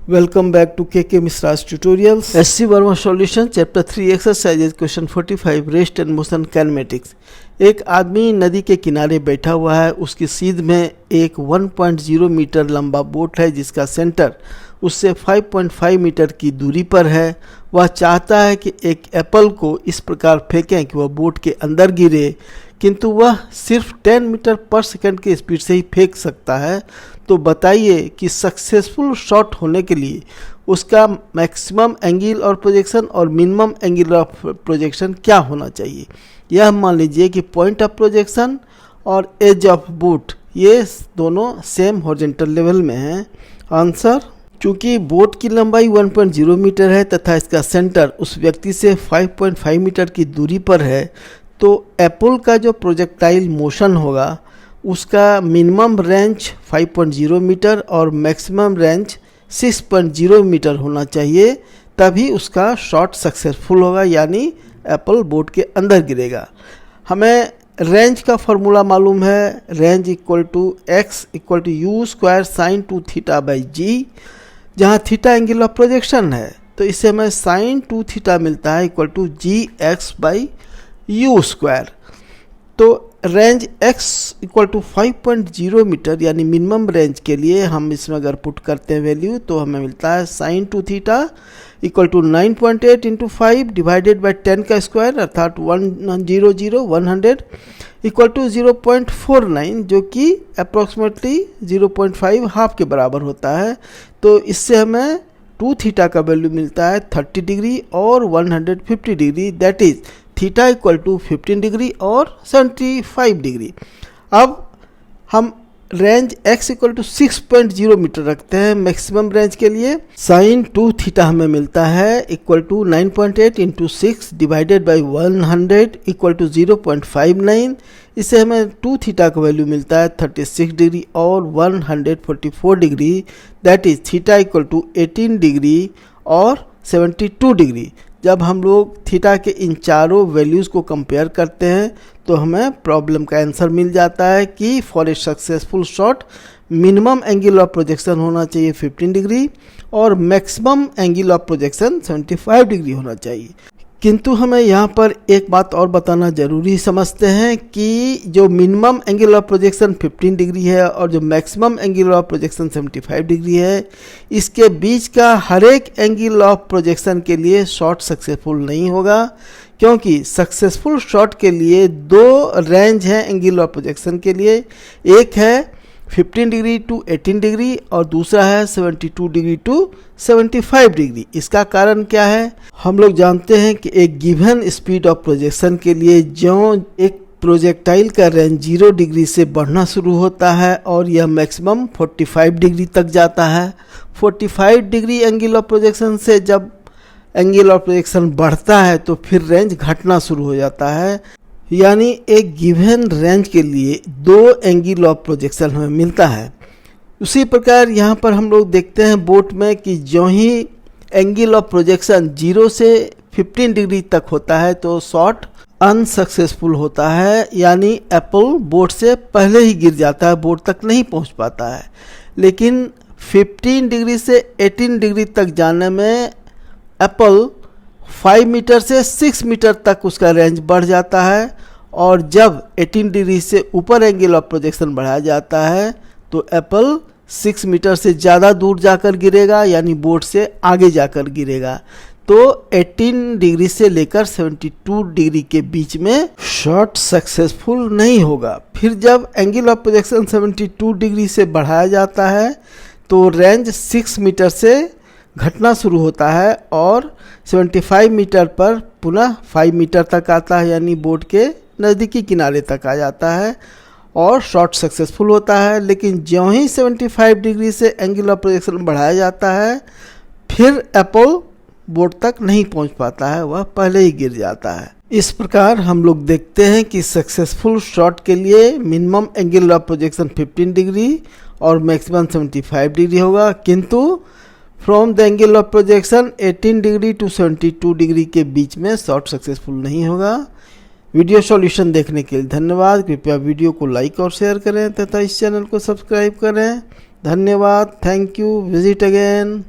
Welcome back to KK Misra's tutorials. SC Verma solution chapter 3 exercises question 45 rest and motion kinematics. एक आदमी नदी के किनारे बैठा हुआ है। उसकी सीध में एक 1.0 मीटर लंबा बोट है जिसका सेंटर उससे 5.5 मीटर की दूरी पर है। वह चाहता है कि एक एप्पल को इस प्रकार फेंकें कि वह बोट के अंदर गिरे, किंतु वह सिर्फ 10 मीटर पर सेकंड की स्पीड से ही फेंक सकता है। तो बताइए कि सक्सेसफुल शॉट होने के लिए उसका मैक्सिमम एंगल और प्रोजेक्शन और मिनिमम एंगल ऑफ प्रोजेक्शन क्या होना चाहिए। यह मान लीजिए कि पॉइंट ऑफ प्रोजेक्शन और एज ऑफ बोट ये दोनों सेम हॉरिजॉन्टल लेवल में हैं। आंसर, चूंकि बोट की लंबाई 1.0 मीटर है तथा इसका सेंटर उस व्यक्ति से 5.5 मीटर की दूरी पर है, तो एप्पल का जो प्रोजेक्टाइल मोशन होगा उसका मिनिमम रेंज 5.0 मीटर और मैक्सिमम रेंज 6.0 मीटर होना चाहिए, तभी उसका शॉट सक्सेसफुल होगा, यानी एप्पल बोट के अंदर गिरेगा। हमें रेंज का फॉर्मूला मालूम है, range equal to x equal to u square sine 2 theta by g, जहाँ थीटा एंगल ऑफ प्रोजेक्शन है, तो इससे हमें साइन 2 थीटा मिलता है equal to g x by u square. तो range x equal to 5.0 metre यानी मिनिमम रेंज के लिए हम इसमें अगर पुट करते हैं वैल्यू तो हमें मिलता है sine 2 theta equal to 9.8 into 5 divided by 10 का स्क्वायर अर्थात 100 इक्वल टू 0.49, जो कि अप्रॉक्सीमेटली 0.5 हाफ के बराबर होता है। तो इससे हमें 2 थीटा का वैल्यू मिलता है 30 डिग्री और 150 degree, that is theta equal to 15 degree और 75 डिग्री। अब हम range x equal to 6.0 metre रखते हैं मैक्सिमम रेंज के लिए। साइन 2 थीटा हमें मिलता है equal to 9.8 into 6 divided by 100 equal to 0.59। इससे हमें 2 थीटा का वैल्यू मिलता है 36 डिग्री और 144 degree, that is theta equal to 18 degree और 72 डिग्री। जब हम लोग थीटा के इन चारों वैल्यूज़ को कंपेयर करते हैं तो हमें प्रॉब्लम का आंसर मिल जाता है कि for a successful shot minimum angle of projection होना चाहिए 15 डिग्री और maximum angle of projection 75 degree होना चाहिए। किंतु हमें यहाँ पर एक बात और बताना ज़रूरी समझते हैं कि जो minimum angle of projection 15 degree है और जो maximum angle of projection 75 degree है, इसके बीच का हर एक एंगल ऑफ प्रोजेक्शन के लिए शॉट सक्सेसफुल नहीं होगा, क्योंकि सक्सेसफुल शॉट के लिए दो रेंज हैं एंगल ऑफ प्रोजेक्शन के लिए। एक है 15 डिग्री टू 18 डिग्री और दूसरा है 72 डिग्री टू 75 डिग्री। इसका कारण क्या है? हम लोग जानते हैं कि एक गिवन स्पीड ऑफ प्रोजेक्शन के लिए जो एक प्रोजेक्टाइल का रेंज 0 डिग्री से बढ़ना शुरू होता है और यह मैक्सिमम 45 डिग्री तक जाता है। 45 डिग्री एंगल ऑफ प्रोजेक्शन से जब एंगल ऑफ प्रोजेक्शन बढ़ता है तो फिर रेंज घटना शुरू हो जाता है, यानी एक गिवन रेंज के लिए दो एंगल ऑफ प्रोजेक्शन हमें मिलता है। उसी प्रकार यहाँ पर हम लोग देखते हैं बोट में कि जो ही एंगल ऑफ प्रोजेक्शन 0 से 15 डिग्री तक होता है तो शॉट अनसक्सेसफुल होता है, यानी एप्पल बोट से पहले ही गिर जाता है, बोट तक नहीं पहुँच पाता है। लेकिन 15 डिग्री से 18 डिग्री तक जाने में एप्पल 5 मीटर से 6 मीटर तक उसका रेंज बढ़ जाता है, और जब 18 डिग्री से ऊपर एंगल ऑफ प्रोजेक्शन बढ़ाया जाता है तो एप्पल 6 मीटर से ज़्यादा दूर जाकर गिरेगा, यानी बोट से आगे जाकर गिरेगा। तो 18 डिग्री से लेकर 72 डिग्री के बीच में शॉट सक्सेसफुल नहीं होगा। फिर जब एंगल ऑफ प्रोजेक्शन 72 डिग्री से बढ़ाया जाता है तो रेंज 6 मीटर से घटना शुरू होता है और 75 मीटर पर पुनः 5 मीटर तक आता है, यानी बोट के नज़दीकी किनारे तक आ जाता है और शॉट सक्सेसफुल होता है। लेकिन ज्यों ही 75 डिग्री से एंगल ऑफ प्रोजेक्शन बढ़ाया जाता है फिर एप्पल बोट तक नहीं पहुंच पाता है, वह पहले ही गिर जाता है। इस प्रकार हम लोग देखते हैं कि सक्सेसफुल शॉट के लिए minimum angle of projection 15 degree और मैक्सिमम 75 डिग्री होगा, किंतु from the angle of projection 18 degree to 72 degree के बीच में शॉट सक्सेसफुल नहीं होगा। वीडियो सॉल्यूशन देखने के लिए धन्यवाद। कृपया वीडियो को लाइक और शेयर करें तथा इस चैनल को सब्सक्राइब करें। धन्यवाद। Thank you. Visit again.